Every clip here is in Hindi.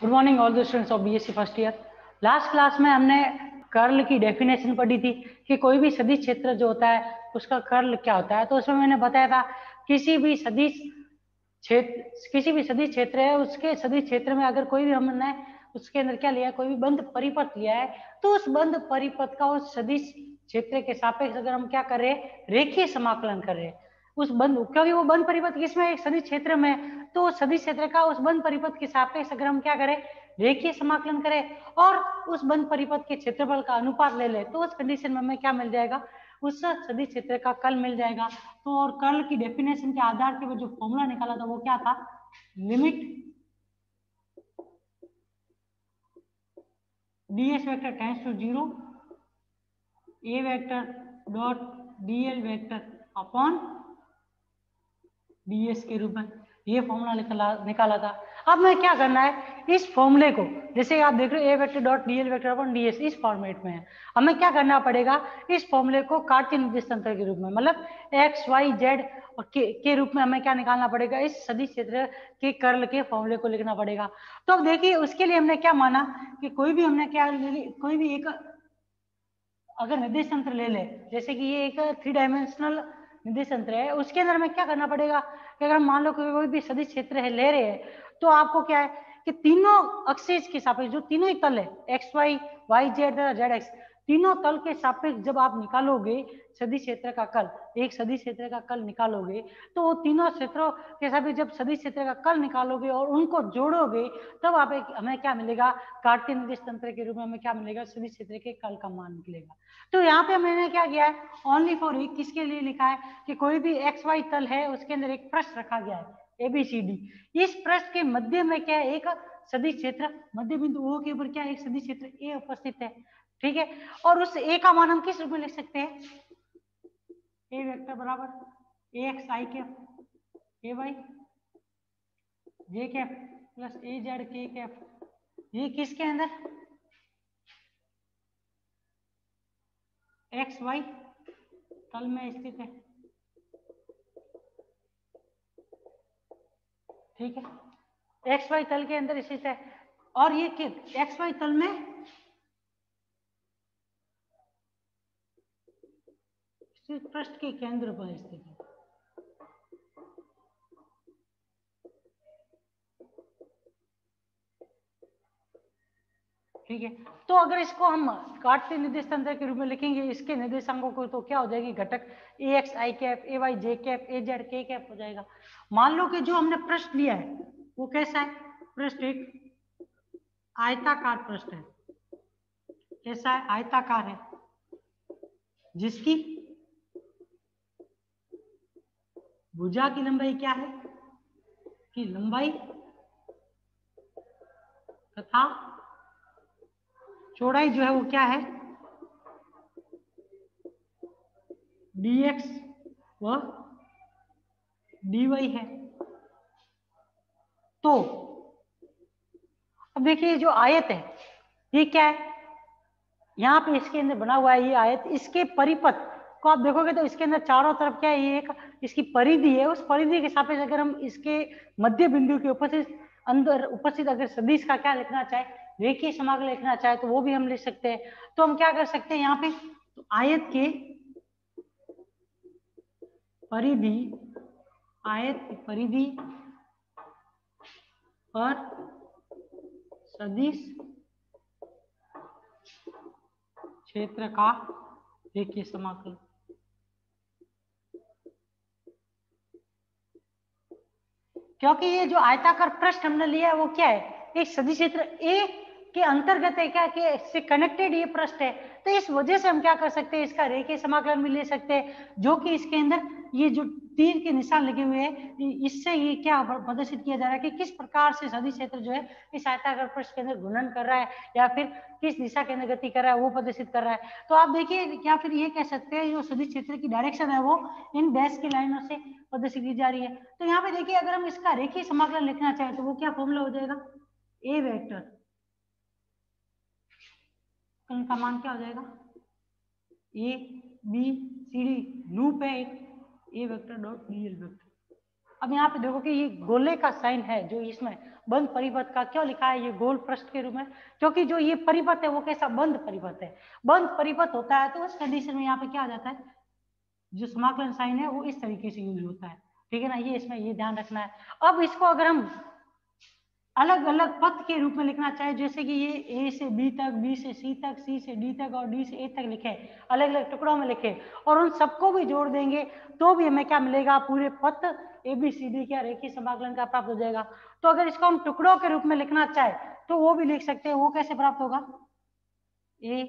Good morning all the students of BSc first year. Last class में हमने कर्ल की डेफिनेशन पढ़ी थी कि कोई भी सदिश क्षेत्र जो होता है उसका कर्ल क्या होता है। तो उसमें मैंने बताया था किसी भी सदिश क्षेत्र है, उसके सदिश क्षेत्र में अगर कोई भी हमने उसके अंदर क्या लिया है, कोई भी बंद परिपथ लिया है, तो उस बंद परिपथ का उस सदिश क्षेत्र के सापेक्ष अगर हम क्या कर रहे हैं, रेखीय समाकलन कर रहे हैं उस बंद, क्योंकि वो बंद परिपथ किसमें, एक सदिश क्षेत्र में, तो सदिश क्षेत्र का उस बंद परिपथ के सापेक्ष अगर हम क्या करें, रेखीय समाकलन करें और उस बंद परिपथ के क्षेत्रफल का अनुपात ले ले, तो उस कंडीशन में हमें क्या मिल जाएगा, उस सदिश क्षेत्र का कर्ल मिल जाएगा। तो और कर्ल की डेफिनेशन के आधार पे जो फॉर्मूला निकाला था वो क्या था, limit ds vector tends to 0 a vector dot dl vector upon ds के रूप में ये फॉर्मूला निकाला था। अब मैं क्या करना है, इस फॉर्मूले को, जैसे आप देख रहे हो a vector dot dl vector upon ds इस फॉर्मेट में है, हमें क्या करना पड़ेगा, इस फॉर्मूले को कार्तीय निर्देश तंत्र के रूप में, मतलब x y z और के रूप में हमें क्या निकालना पड़ेगा, इस सदिश क्षेत्र के कर्ल के फॉर्मूले को लिखना पड़ेगा। तो अब देखिए उसके लिए हमने क्या माना कि कोई भी हमने क्या, कोई भी एक अगर निर्देश तंत्र ले ले, जैसे कि ये एक 3 डायमेंशनल निर्देश तंत्र है, उसके अंदर हमें क्या करना पड़ेगा कि अगर मान लो कोई भी सदिश क्षेत्र है ले रहे हैं, तो आपको क्या है कि तीनों एक्सिस के सापेक्ष, जो तीनों ही तल है x y y z z x, तीनों तल के सापेक्ष जब आप निकालोगे सदिश क्षेत्र का कर्ल, एक सदिश क्षेत्र का कर्ल निकालोगे, तो वो तीनों क्षेत्रों के सापेक्ष जब सदिश क्षेत्र का कर्ल निकालोगे और उनको जोड़ोगे, तब आप हमें क्या मिलेगा, कार्तीय निर्देश तंत्र के रूप में हमें क्या मिलेगा, सदिश क्षेत्र के कर्ल का मान निकलेगा। तो यहाँ पे मैंने क्या किया है, ओनली फॉर एक किसके लिए लिखा है कि कोई भी एक्स वाई तल है, उसके अंदर एक पृष्ठ रखा गया है ABCD, इस पृष्ठ के मध्य में क्या है, एक सदिश क्षेत्र मध्य बिंदु O के ऊपर क्या है, एक सदिश क्षेत्र A उपस्थित है, ठीक है। और उस A का मान हम किस रूप में लिख सकते हैं, A वेक्टर बराबर AX I cap AY J cap plus AZ K cap, ये किसके अंदर एक्स वाई तल में स्थित है, ठीक है, एक्स वाई तल के अंदर स्थित है। और ये एक्स वाई तल में पृष्ठ के केंद्र पर स्थित है, ठीक है। तो अगर इसको हम कार्तीय निर्देश तंत्र के रूप में लिखेंगे, इसके निर्देशांकों को, तो क्या हो जाएगी, घटक AX I cap AY J cap AZ K cap हो जाएगा। मान लो कि जो हमने पृष्ठ लिया है वो कैसा है, पृष्ठ एक आयताकार पृष्ठ है, कैसा है, आयताकार है, जिसकी भुजा की लंबाई क्या है, की लंबाई तथा चौड़ाई जो है वो क्या है, dx व dy है। तो अब देखिए जो आयत है ये क्या है, यहाँ पे इसके अंदर बना हुआ है ये आयत, इसके परिपथ को आप देखोगे तो इसके अंदर चारों तरफ क्या है, ये एक इसकी परिधि है, उस परिधि के सापेक्ष अगर हम इसके मध्य बिंदु के उपस्थित अंदर उपस्थित अगर सदिश का क्या लिखना चाहे, रेखीय समाकलन लिखना चाहे, तो वो भी हम लिख सकते हैं। तो हम क्या कर सकते हैं यहाँ पे, तो आयत के परिधि, आयत की परिधि पर सदिश क्षेत्र का रेखीय समाकलन, क्योंकि ये जो आयताकार पृष्ठ हमने लिया है वो क्या है, एक सदिश क्षेत्र A के अंतर्गत है, क्या कि इससे कनेक्टेड ये पृष्ठ है, तो इस वजह से हम क्या कर सकते हैं, इसका रेखीय समाकलन भी ले सकते हैं, जो कि इसके अंदर ये जो तीर के निशान लगे हुए हैं, इससे ये क्या प्रदर्शित किया जा रहा है कि किस प्रकार से सदिश क्षेत्र जो है इस आयताकार पृष्ठ के अंदर घूर्णन कर रहा है या फिर किस दिशा के अंदर गति कर रहा है, वो प्रदर्शित कर रहा है। तो आप देखिए, क्या फिर ये कह सकते हैं जो सदिश क्षेत्र की डायरेक्शन है वो इन डैश की लाइनों से प्रदर्शित की जा रही है। तो यहाँ पे देखिए अगर हम इसका रेखीय समाकलन लिखना चाहें तो वो क्या फॉर्मूला हो जाएगा, A वेक्टर का मान क्या हो जाएगा, A B C D loop है एक, A vector dot dl vector. अब यहाँ पे देखो कि ये गोले का साइन है जो इसमें बंद परिपथ का, क्यों लिखा है ये गोल पृष्ठ के रूप में, क्योंकि जो ये परिपथ है वो कैसा बंद परिपथ है, बंद परिपथ होता है तो उस कंडीशन में यहाँ पे क्या आ जाता है, जो समाकलन साइन है वो इस तरीके से यूज होता है, ठीक है ना, ये इसमें ये ध्यान रखना है। अब इसको अगर हम अलग अलग पथ के रूप में लिखना चाहे, जैसे कि ये ए से बी तक, बी से सी तक, सी से डी तक और डी से ए तक लिखे, अलग अलग टुकड़ों में लिखे और उन सबको भी जोड़ देंगे तो भी हमें क्या मिलेगा, पूरे पथ ए बी सी डी का रेखीय समाकलन का प्राप्त हो जाएगा। तो अगर इसको हम टुकड़ों के रूप में लिखना चाहे तो वो भी लिख सकते हैं, वो कैसे प्राप्त होगा, A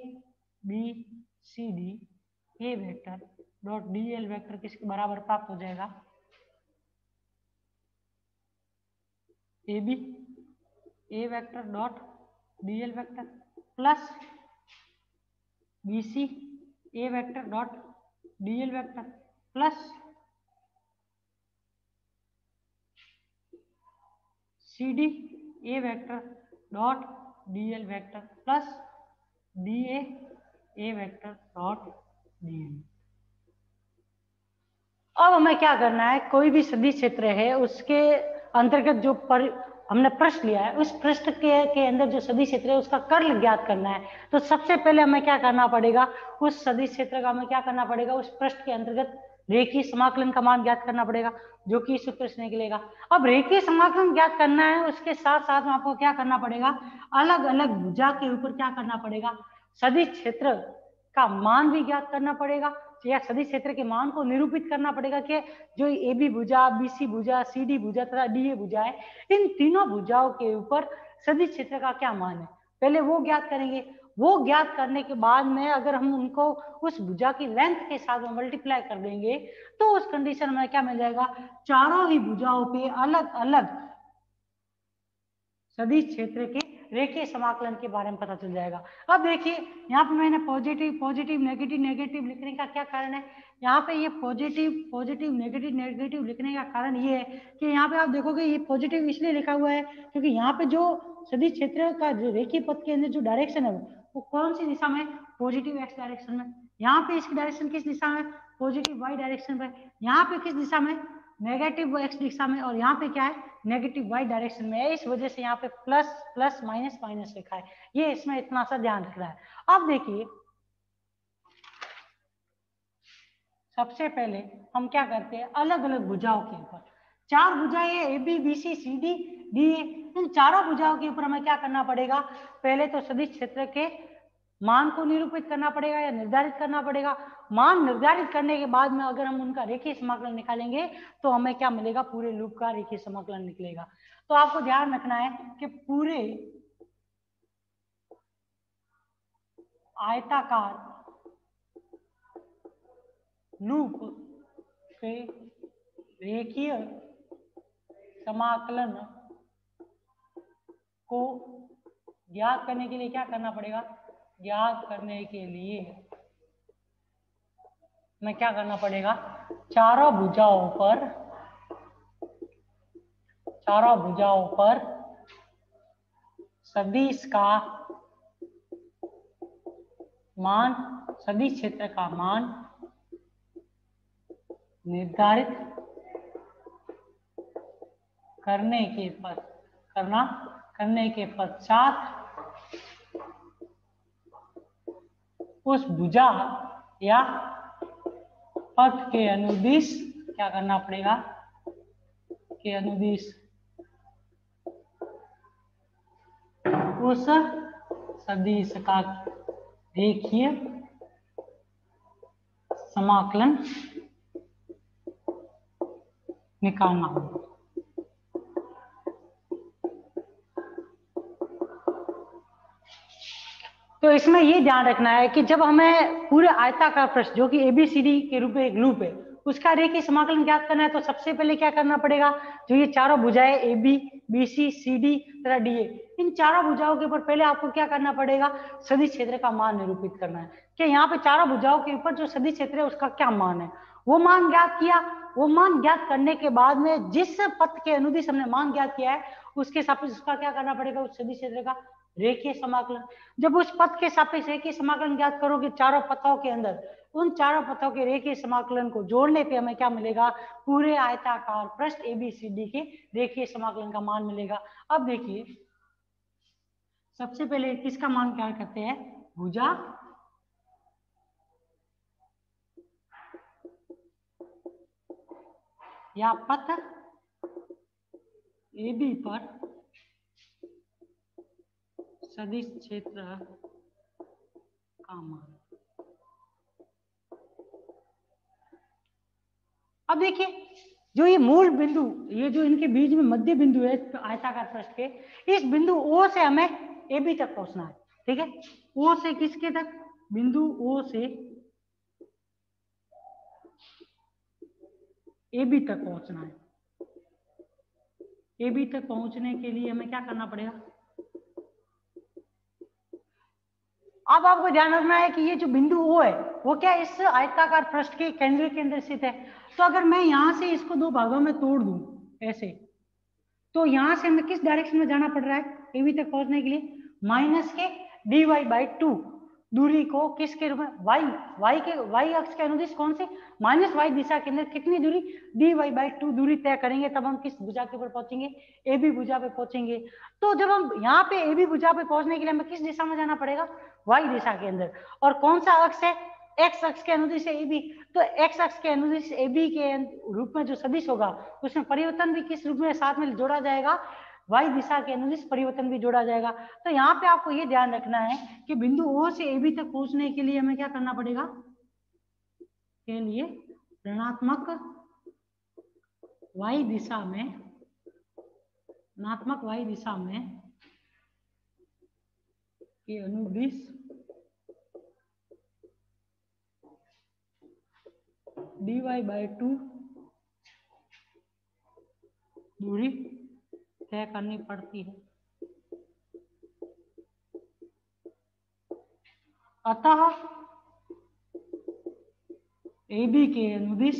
B C D A vector dot D L vector किसके बराबर प्राप्त हो जाएगा, A B A vector dot D L vector plus B C A vector dot D L vector plus C D A vector dot D L vector plus D A vector dot D l. अब हमें क्या करना है, कोई भी सदिश क्षेत्र है उसके अंतर्गत जो हमने पृष्ठ लिया है उस पृष्ठ के अंदर जो सदिश क्षेत्र है उसका कर्ल ज्ञात करना है। तो सबसे पहले हमें क्या करना पड़ेगा, उस सदिश क्षेत्र का हमें क्या करना पड़ेगा, उस पृष्ठ के अंतर्गत रेखीय समाकलन का मान ज्ञात करना पड़ेगा जो कि इस सूत्र से निकलेगा। अब रेखीय समाकलन ज्ञात करना है, उसके साथ साथ में आपको क्या करना पड़ेगा, अलग अलग भुजा के ऊपर क्या करना पड़ेगा, सदिश क्षेत्र का मान भी ज्ञात करना पड़ेगा या सदिश क्षेत्र के मान को निरूपित करना पड़ेगा कि जो ए बी भुजा, बी सी भुजा, सी डी भुजा तथा डी ए भुजा है, इन तीनों भुजाओं के ऊपर सदिश क्षेत्र का क्या मान है, पहले वो ज्ञात करेंगे। वो ज्ञात करने के बाद में अगर हम उनको उस भुजा की लेंथ के साथ में मल्टीप्लाई कर देंगे तो उस कंडीशन में क्या मिल जाएगा, चारों ही भुजाओं पे अलग अलग सदिश क्षेत्र के रेखीय समाकलन के बारे में पता चल जाएगा। अब देखिए यहाँ पे मैंने पॉजिटिव पॉजिटिव नेगेटिव नेगेटिव लिखने का क्या कारण है, यहाँ पे ये पॉजिटिव पॉजिटिव नेगेटिव नेगेटिव लिखने का कारण ये है कि यहाँ पे आप देखोगे ये पॉजिटिव इसलिए लिखा हुआ है क्योंकि यहाँ पे जो सदिश क्षेत्र का जो रेखीय पथ के अंदर जो डायरेक्शन है वो कौन सी दिशा में, पॉजिटिव एक्स डायरेक्शन में, यहाँ पे इसकी डायरेक्शन किस दिशा में, पॉजिटिव वाई डायरेक्शन में, यहाँ पे किस दिशा में, नेगेटिव एक्स दिशा में, और यहाँ पे क्या है, नेगेटिव वाई डायरेक्शन में है। इस वजह से यहाँ पे प्लस प्लस माइनस माइनस लिखा है, ये इसमें इतना सा ध्यान रखना है। अब देखिए सबसे पहले हम क्या करते हैं, अलग अलग भुजाओं के ऊपर, चार भुजाएं A B B C C D D A, इन चारों भुजाओं के ऊपर हमें क्या करना पड़ेगा, पहले तो सदिश क्षेत्र के मान को निरूपित करना पड़ेगा या निर्धारित करना पड़ेगा। मान निर्धारित करने के बाद में अगर हम उनका रेखीय समाकलन निकालेंगे तो हमें क्या मिलेगा, पूरे लूप का रेखीय समाकलन निकलेगा। तो आपको ध्यान रखना है कि पूरे आयताकार लूप के रेखीय समाकलन को ज्ञात करने के लिए क्या करना पड़ेगा, ज्ञात करने के लिए हमें क्या करना पड़ेगा, चारों भुजाओं पर सदिश का मान, सदिश क्षेत्र का मान निर्धारित करने के पश्चात उस भुजा या पथ के अनुदिश क्या करना पड़ेगा, के अनुदिश उस सदिश का रेखीय समाकलन निकालना होगा। तो इसमें ये ध्यान रखना है कि जब हमें पूरे आयताकार पृष्ठ जो कि एबीसीडी के रूप में एक लूप है उसका रेखीय समाकलन ज्ञात करना है, तो सबसे पहले क्या करना पड़ेगा, जो ये चारों भुजाएं A B B C C D तथा डी ए, इन चारों भुजाओं के ऊपर पहले आपको क्या करना पड़ेगा, सदिश क्षेत्र का मान निरूपित करना है कि यहाँ पे चारों भुजाओं के ऊपर जो सदिश क्षेत्र है उसका क्या मान है। वो मान ज्ञात किया वो मान ज्ञात करने के बाद में जिस पथ के अनुदिश हमने मान ज्ञात किया है उसके सापेक्ष उसका क्या करना पड़ेगा, उस सदिश क्षेत्र का रेखीय समाकलन। जब उस पथ के सापेक्ष रेखीय समाकलन ज्ञात करोगे चारों पथों के अंदर, उन चारों पथों के रेखीय समाकलन को जोड़ने पे हमें क्या मिलेगा, पूरे आयताकार पृष्ठ ABCD के रेखीय समाकलन का मान मिलेगा। अब देखिए सबसे पहले किसका मान क्या करते हैं, भुजा या पथ AB पर सदिश क्षेत्र का मान। अब देखिए जो ये मूल बिंदु, ये जो इनके बीच में मध्य बिंदु है आयताकार पृष्ठ के, इस बिंदु O से हमें AB तक पहुंचना है, ठीक है। O से किसके तक, बिंदु O से AB तक पहुंचना है। AB तक पहुंचने के लिए हमें क्या करना पड़ेगा, अब आपको ध्यान रखना है कि ये जो बिंदु O है वो क्या इस आयताकार पृष्ठ के केंद्र के अंदर स्थित है। तो अगर मैं यहां से इसको दो भागों में तोड़ दूं ऐसे, तो यहां से हमें किस डायरेक्शन में जाना पड़ रहा है AB तक पहुंचने के लिए, माइनस के dy/2 दूरी को किसके रूप में, y अक्ष के अनुदिश कौन से, -y दिशा के अंदर कितनी दूरी, dy/2 दूरी तय करेंगे तब हम किस भुजा के ऊपर पहुंचेंगे, AB भुजा पे पहुंचेंगे। तो जब हम यहाँ पे AB भुजा पे पहुंचने के लिए हमें किस दिशा में जाना पड़ेगा, y दिशा के अंदर। और कौन सा अक्ष है, x अक्ष के अनुदिश AB। तो x अक्ष के अनुदिश AB के रूप में जो सदिश होगा उसमें परिवर्तन भी किस रूप में साथ में जोड़ा जाएगा, y दिशा के अनुदिश परिवर्तन भी जोड़ा जाएगा। तो यहाँ पे आपको ये ध्यान रखना है कि बिंदु O से AB तक पहुंचने के लिए हमें क्या करना पड़ेगा, के लिए ऋणात्मक y दिशा में के अनुदिश dy/2 दूरी तय करनी पड़ती है। अतः AB के अनुदिश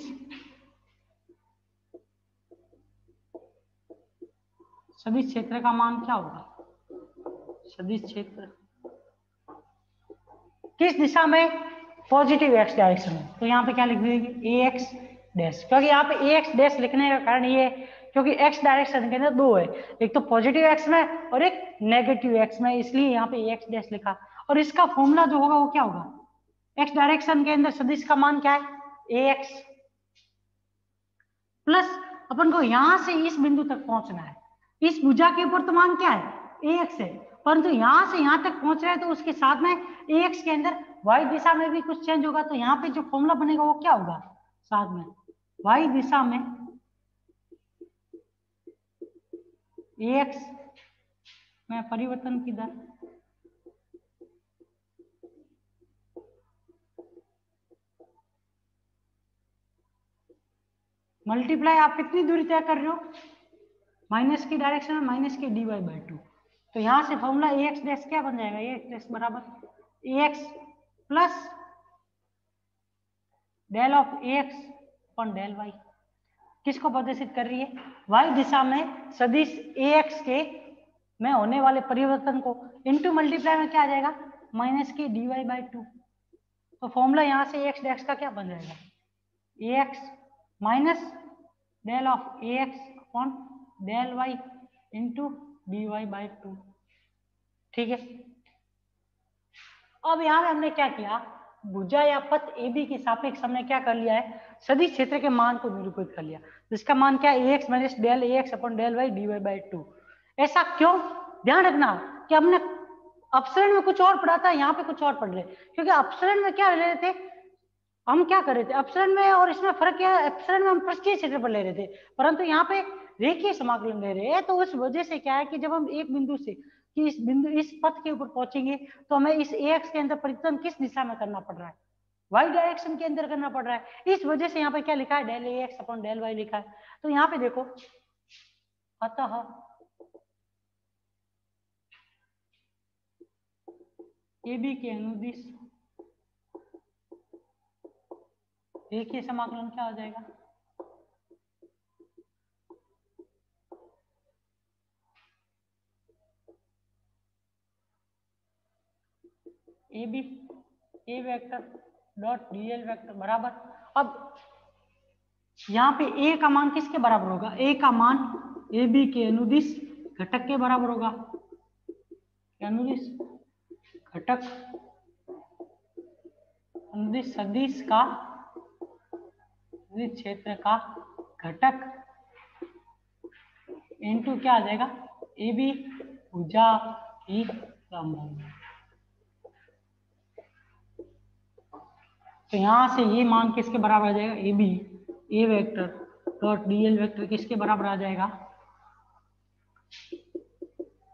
सदिश क्षेत्र का मान क्या होगा, सदिश क्षेत्र किस दिशा में, पॉजिटिव x डायरेक्शन में। तो यहाँ पे क्या लिख देंगे, ax डैश, क्योंकि यहाँ पे ax डैश लिखने का कारण ये है क्योंकि x डायरेक्शन के अंदर दो है, एक तो पॉजिटिव x में और एक नेगेटिव x में, इसलिए यहाँ पे ax डैश लिखा। और इसका फॉर्मूला जो होगा वो क्या होगा, x डायरेक्शन के अंदर सदिश का मान क्या है, ax प्लस अपन को यहां से इस बिंदु तक पहुंचना है, इस भुजा के ऊपर तो मान क्या है, ax है, परंतु यहां से यहां तक पहुंच रहे हैं तो उसके साथ में ax के अंदर y दिशा में भी कुछ चेंज होगा। तो यहाँ पे जो फॉर्मूला बनेगा वो क्या होगा, साथ में y दिशा में ax में परिवर्तन की दर मल्टीप्लाई आप कितनी दूरी तय कर रहे हो, माइनस की डायरेक्शन में माइनस के dy/2। तो यहां से फॉर्मूला ax डैश क्या बन जाएगा, ax डैश बराबर ax plus del of ax upon del y। किसको प्रदर्शित कर रही है, y दिशा में सदिश ax के में होने वाले परिवर्तन को, इनटू मल्टीप्लाई में क्या आ जाएगा, माइनस के dy/2। तो फॉर्मूला यहां से ax डैश का क्या बन जाएगा, ax minus del of ax upon del y into dy/2। ठीक है। अब यहां में हमने क्या किया, भुजा या पथ AB के सापेक्ष हमने क्या कर लिया है, सदिश क्षेत्र के मान को निरूपित कर लिया। जिसका मान क्या है, ax minus del ax upon del y dy/2। ऐसा क्यों, ध्यान रखना कि हमने अपसरण में कुछ और पढ़ा था, यहाँ पे कुछ और पढ़ रहे, क्योंकि अपसरण में क्या ले रहे थे, हम क्या कर रहे थे अपसरण में और इसमें फर्क क्या है, अपसरण में हम पृष्ठीय क्षेत्र पर ले रहे थे, परंतु यहाँ पे रेखीय समाकलन ले रहे हैं। तो उस वजह से क्या है कि जब हम एक बिंदु से कि इस बिंदु इस पथ के ऊपर पहुंचेंगे तो हमें इस ax के अंदर परिवर्तन किस दिशा में करना पड़ रहा है, y डायरेक्शन के अंदर करना पड़ रहा है। इस वजह से यहाँ पे क्या लिखा है, del ax upon del y लिखा है। तो यहाँ पे देखो, अतः AB के अनुदिश रेखीय समाकलन क्या हो जाएगा, A B A vector dot D L vector बराबर, अब यहाँ पे ए का मान किसके बराबर होगा, ए का मान ए बी के अनुदिश घटक के बराबर होगा, अनुदिश घटक अनुदिश सदिश का क्षेत्र का घटक इनटू क्या आ जाएगा, ए बी भुजा की लंबाई। तो यहां से ये मान किसके बराबर आ जाएगा, A B A vector dot D L vector किसके बराबर आ जाएगा,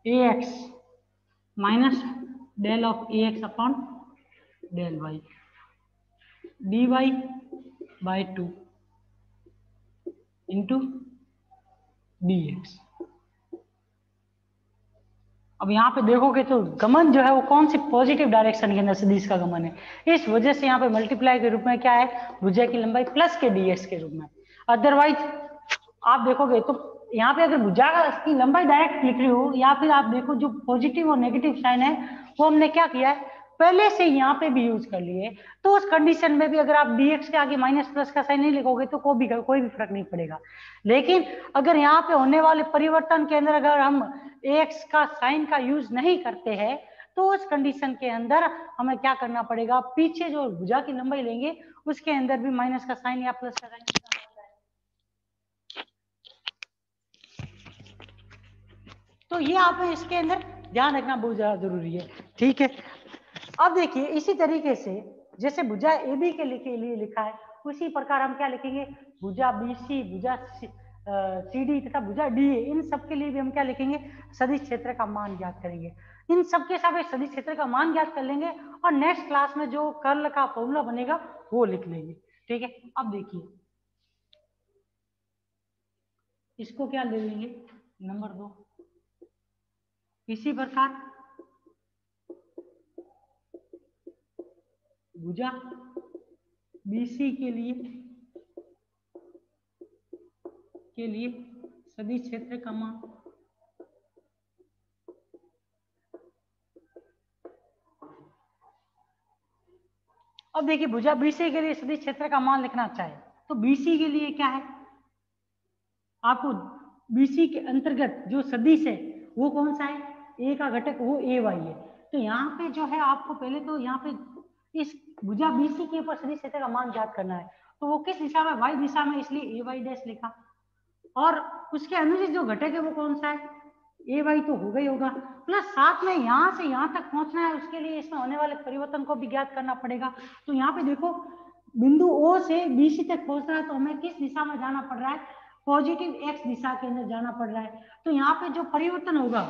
A X minus del of A X upon del Y D Y by 2 into D X. अब यहाँ पे देखोगे तो गमन जो है वो कौन सी पॉजिटिव डायरेक्शन के अंदर सदिश का गमन है, इस वजह से यहाँ पे मल्टीप्लाई के रूप में क्या है, भुजा की लंबाई प्लस के डीएक्स के रूप में। अदरवाइज आप देखोगे तो यहाँ पे अगर भुजा की लंबाई डायरेक्ट लिख रही हो, या फिर आप देखो जो पॉजिटिव और नेगेटिव साइन है वो हमने क्या किया है, पहले से यहाँ पे भी यूज कर लिए, तो उस कंडीशन में भी अगर आप dx के आगे माइनस प्लस का साइन नहीं लिखोगे तो कोई भी फर्क नहीं पड़ेगा। लेकिन अगर यहाँ पे होने वाले परिवर्तन के अंदर अगर हम ax का साइन का यूज नहीं करते हैं, तो उस कंडीशन के अंदर हमें क्या करना पड़ेगा, पीछे जो भुजा की लंबाई लेंगे उसके अंदर भी माइनस का साइन या प्लस का साइन। तो ये आप इसके अंदर ध्यान रखना बहुत ज्यादा जरूरी है, ठीक है। अब देखिए इसी तरीके से जैसे भुजा ए बी के लिए लिखा है, उसी प्रकार हम क्या लिखेंगे, भुजा बी सी, भुजा सी डी तथा भुजा डी ए, इन सब के लिए भी हम क्या लिखेंगे, सदिश क्षेत्र का मान ज्ञात करेंगे। इन सबके साथ सदिश क्षेत्र का मान ज्ञात कर लेंगे और नेक्स्ट क्लास में जो कर्ल का फॉर्मूला बनेगा वो लिख लेंगे, ठीक है। अब देखिए इसको क्या ले लेंगे, नंबर 2। इसी प्रकार भुजा BC के लिए सदिश क्षेत्र का मान अब देखिए भुजा BC के लिए सदिश क्षेत्र का मान लिखना चाहे तो BC के लिए क्या है, आपको BC के अंतर्गत जो सदिश है वो कौन सा है, ए का घटक वो AY है। तो यहाँ पे जो है आपको पहले तो यहाँ पे इस भुजा BC के ऊपर सदिश क्षेत्र का मान ज्ञात करना है, तो वो किस दिशा में, y दिशा में, इसलिए AY डैश लिखा। और उसके अनुदिश जो घटक है वो कौन सा है, AY तो होगा ही होगा, प्लस साथ में यहाँ से यहाँ तक पहुंचना है, उसके लिए इसमें होने वाले परिवर्तन को भी ज्ञात करना पड़ेगा। तो यहाँ पे देखो बिंदु O से BC तक पहुंचना है तो हमें किस दिशा में जाना पड़ रहा है, पॉजिटिव x दिशा के अंदर जाना पड़ रहा है। तो यहाँ पे जो परिवर्तन होगा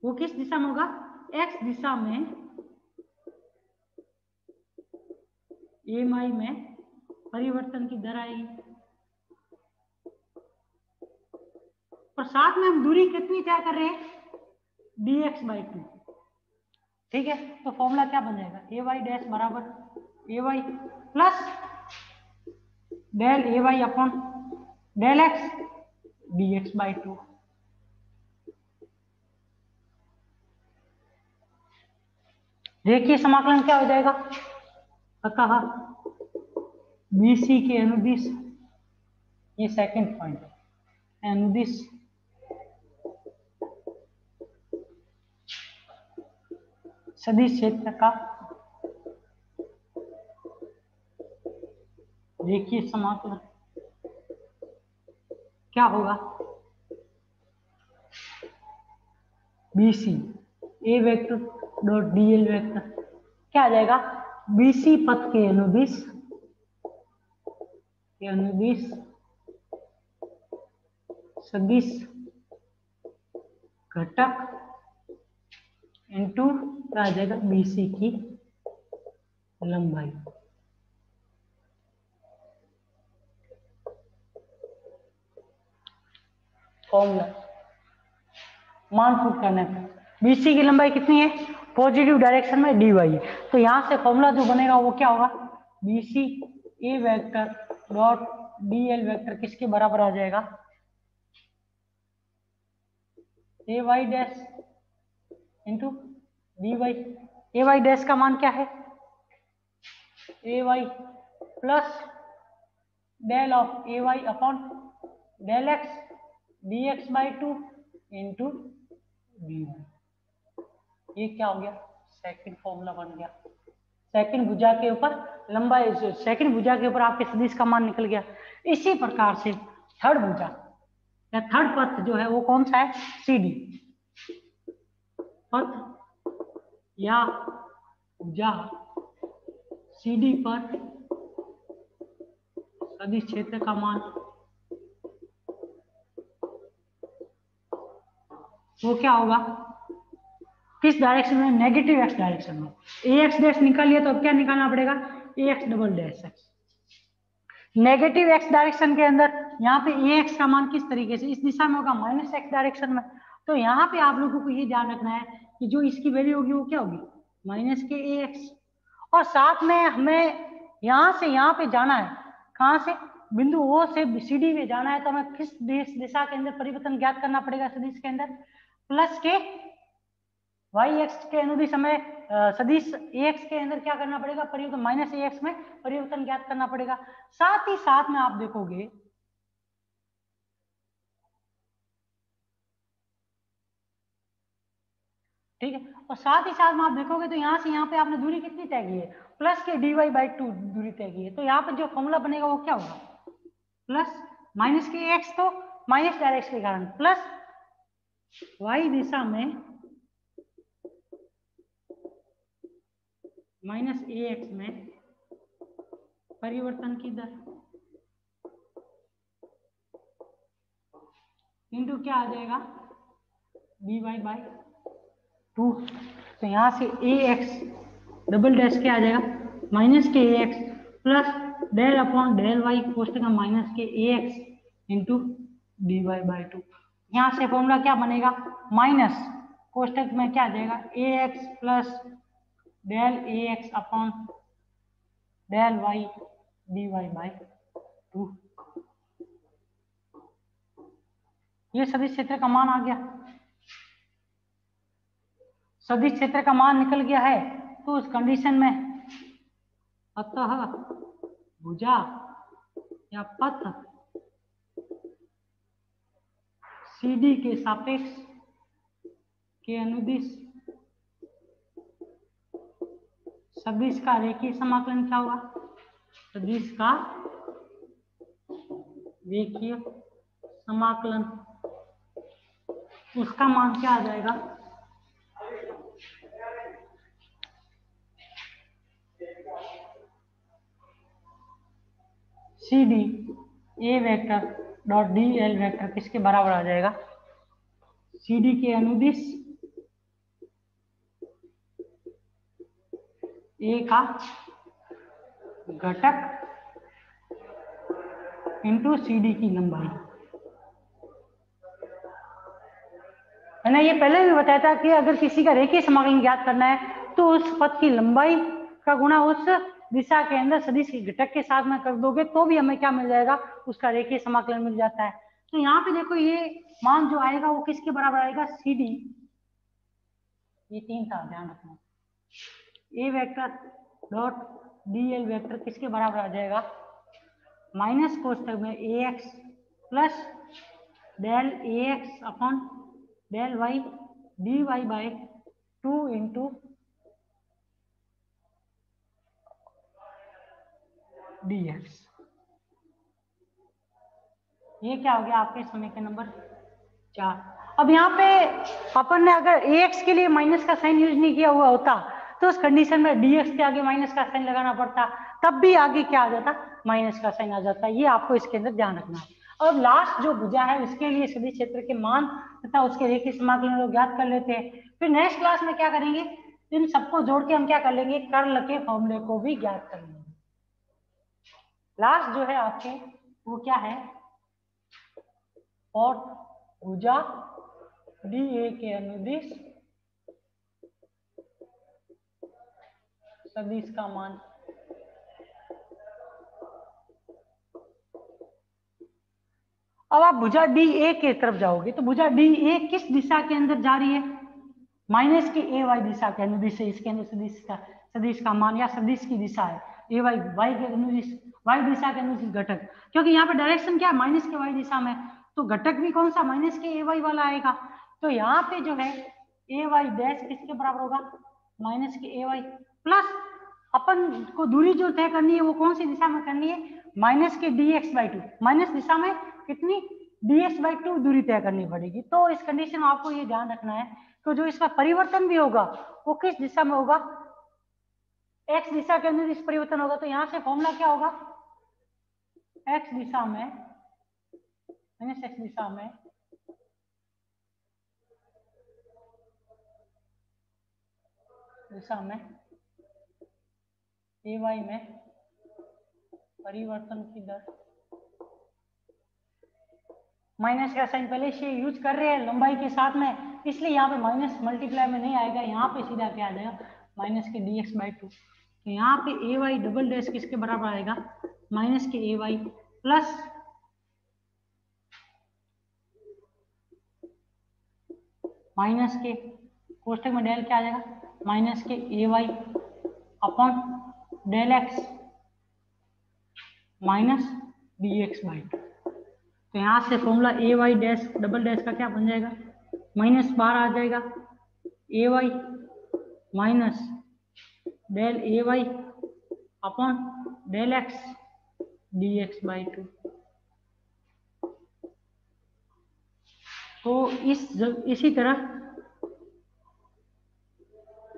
वो किस दिशा में होगा, x दिशा में, MI में परिवर्तन की दर आएगी। और साथ में हम दूरी कितनी तय कर रहे हैं, dx/2, ठीक है। तो फॉर्मूला क्या बन जाएगा, AY डैश बराबर AY plus del AY upon del x dx/2। देखिए समाकलन क्या हो जाएगा, अतः BC के अनुदिश, ये सेकंड पॉइंट है, अनुदिश सदिश क्षेत्र का देखिए समाकलन क्या होगा, BC A vector dot DL vector क्या आ जाएगा, BC पथ के अनुदिश सदिश घटक इंटू क्या आ जाएगा, BC की लंबाई। फॉर्मूला मान पुट करने पर BC की लंबाई कितनी है, पॉजिटिव डायरेक्शन में dy, तो यहां से फॉर्मूला जो बनेगा वो क्या होगा, BC A vector dot DL vector किसके बराबर आ जाएगा, A Y dash into D Y. A Y dash का मान क्या है, A Y plus del of A Y upon del X D X by two into D Y. ये क्या हो गया, सेकंड फॉर्मूला बन गया। सेकंड भुजा के ऊपर लंबाई, सेकंड भुजा के ऊपर आपके सदिश का मान निकल गया। इसी प्रकार से थर्ड भुजा या थर्ड पथ जो है वो कौन सा है, सी डी पथ या भुजा सी डी पर सदिश क्षेत्र का मान वो क्या होगा, किस डायरेक्शन में, नेगेटिव एक्स डायरेक्शन में। ए एक्स डैश निकाल लिया तो अब क्या निकालना पड़ेगा, A X double dash X. Negative X direction के अंदर यहाँ पे ए एक्स का मान किस तरीके से, इस दिशा में होगा माइनस एक्स डायरेक्शन में। तो यहाँ पे आप लोगों को ये ध्यान रखना है कि जो इसकी वैल्यू होगी वो क्या होगी, माइनस के ए एक्स। और साथ में हमें यहाँ से यहाँ पे जाना है, कहाँ से, बिंदु ओ से सी डी में जाना है। तो हमें किस दिशा के अंदर परिवर्तन ज्ञात करना पड़ेगा सदिश के अंदर, प्लस के वाई एक्स के अनुदिश हमें सदिश ए एक्स के अंदर क्या करना पड़ेगा, परिवर्तन माइनस ए एक्स में परिवर्तन ज्ञात करना पड़ेगा। साथ ही साथ में आप देखोगे ठीक है, और साथ ही साथ में आप देखोगे तो यहाँ से यहाँ पे आपने दूरी कितनी तय की है, प्लस के डी वाई बाई टू दूरी तय की है। तो यहाँ पे जो फॉर्मूला बनेगा वो क्या होगा, प्लस माइनस के एक्स, तो माइनस डायरेक्शन के कारण प्लस वाई दिशा में माइनस ए एक्स में परिवर्तन की दर इंटू क्या आ जाएगा, डी वाई बाई टू। तो यहाँ से ए एक्स डबल डैश क्या आ जाएगा, माइनस के A X plus del upon del Y कोष्टक में माइनस के A X into D Y by two. यहाँ से फॉर्मूला क्या बनेगा, माइनस कोष्टक में क्या आ जाएगा, A X plus del A X upon del Y D Y by two. ये सदिश क्षेत्र का मान आ गया, सदिश क्षेत्र का मान निकल गया है। तो उस कंडीशन में अतः भुजा या पथ सीडी के सापेक्ष के अनुदिश सदिश का रेखीय समाकलन क्या होगा, सदिश का रेखीय समाकलन, उसका मान क्या आ जाएगा, C D A vector dot D L vector किसके बराबर आ जाएगा, सी डी के अनुदिश ए का घटक इंटू सी डी की लंबाई। मैंने ये पहले भी बताया था कि अगर किसी का रेखीय समाकलन ज्ञात करना है तो उस पथ की लंबाई का गुणा उस दिशा के अंदर सदिश के घटक के साथ में कर दोगे तो भी हमें क्या मिल जाएगा, उसका रेखीय समाकलन मिल जाता है। तो यहाँ पे देखो ये मान जो आएगा वो किसके बराबर आएगा, सी डी, ये तीन का ध्यान रखना, A vector dot D L vector किसके बराबर आ जाएगा, माइनस कोष्टक में A X plus del A X upon del Y D Y by two into D X. ये क्या हो गया आपके समीकरण नंबर 4। अब यहाँ पे अपन ने अगर ए एक्स के लिए माइनस का साइन यूज नहीं किया हुआ होता तो उस कंडीशन में डी एक्स के आगे माइनस का साइन लगाना पड़ता, तब भी आगे क्या आ जाता, माइनस का साइन आ जाता। ये आपको इसके अंदर ध्यान रखना है। और लास्ट जो भुजा है उसके लिए सदिश क्षेत्र के मान तथा उसके रेखीय समाकलन को ज्ञात कर लेते हैं। फिर नेक्स्ट क्लास में क्या करेंगे, इन सबको जोड़ के हम क्या कर लेंगे, कर्ल के फॉर्मूले को भी ज्ञात कर लेंगे। लास्ट जो है आपके वो क्या है, और भुजा डी ए के अनुदिश सदिश का मान। अब आप भुजा डी ए की तरफ जाओगे तो भुजा डी ए किस दिशा के अंदर जा रही है? माइनस की ए वाई दिशा के अनुदिश है। इसके अंदर सदिश का मान या सदिश की दिशा है ए वाई, वाई के अनुदिश, वाई दिशा के अनुदिश घटक, क्योंकि यहाँ पे डायरेक्शन क्या है? माइनस के वाई दिशा में, तो घटक भी कौन सा? माइनस के ए वाई वाला आएगा। तो यहाँ पे जो है ए वाई डैश किसके बराबर होगा? माइनस के ए वाई प्लस अपन को दूरी जो तय करनी है वो कौन सी दिशा में करनी है? माइनस के D X by two, minus दिशा में कितनी? डी एक्स बाई टू दूरी तय करनी पड़ेगी। तो इस कंडीशन में आपको ये ध्यान रखना है तो जो इसका परिवर्तन भी होगा वो किस दिशा में होगा? एक्स दिशा के अंदर इस परिवर्तन होगा। तो यहां से फॉर्मूला क्या होगा? एक्स दिशा में माइनस एक्स दिशा में ए वाई में परिवर्तन की दर, माइनस का साइन पहले से यूज कर रहे हैं लंबाई के साथ में, इसलिए यहाँ पे माइनस मल्टीप्लाई में नहीं आएगा, यहाँ पे सीधा क्या आ जाएगा? माइनस के डी एक्स बाई टू। तो यहाँ पे ए वाई डबल डैश किसके बराबर आएगा? माइनस के ए वाई प्लस माइनस के कोष्टक में डेल क्या आ जाएगा? माइनस के A Y upon del X minus D X by two. तो यहाँ से formula A Y dash double dash का क्या बन जाएगा? माइनस बार आ जाएगा A Y minus del A Y upon del X D X by two. तो इसी तरह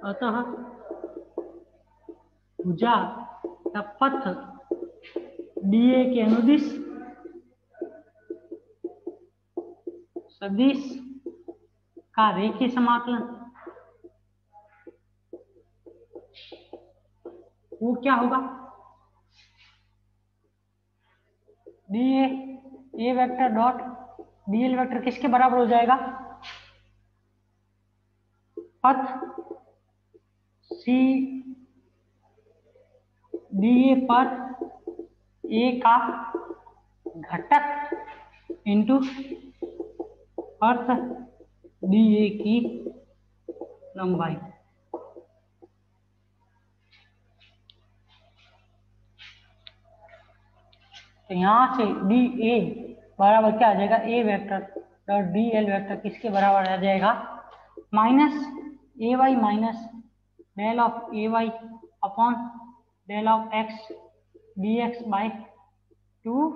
अतः भुजा या पथ डीए के अनुदिश सदिश का रेखीय समाकलन वो क्या होगा? डीए ए वेक्टर डॉट डीएल वेक्टर किसके बराबर हो जाएगा? पथ सी डीए पर ए का घटक इंटू पथ डीए की लंबाई। तो यहां से डी ए बराबर क्या आ जाएगा? A vector dot D L vector किसके बराबर आ जाएगा? Minus A Y minus del of A Y upon del of X D X by two,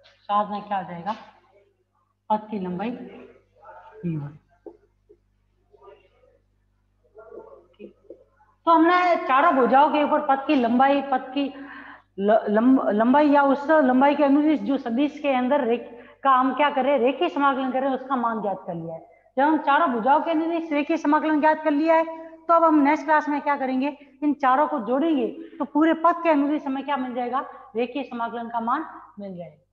साथ में क्या आ जाएगा? पथ की लंबाई d1। तो हमने चारों भुजाओं के ऊपर पथ की लंबाई, पथ की लंबाई या उस लंबाई के अनुदिश जो सदिश के अंदर का हम क्या कर रहे हैं? रेखीय समाकलन कर रहे हैं, उसका मान ज्ञात कर लिया है। जब हम चारों भुजाओं के अनुदिश रेखीय समाकलन ज्ञात कर लिया है तो अब हम नेक्स्ट क्लास में क्या करेंगे? इन चारों को जोड़ेंगे तो पूरे पथ के अनुदिश हमें क्या मिल जाएगा? रेखीय समाकलन का मान मिल जाएगा।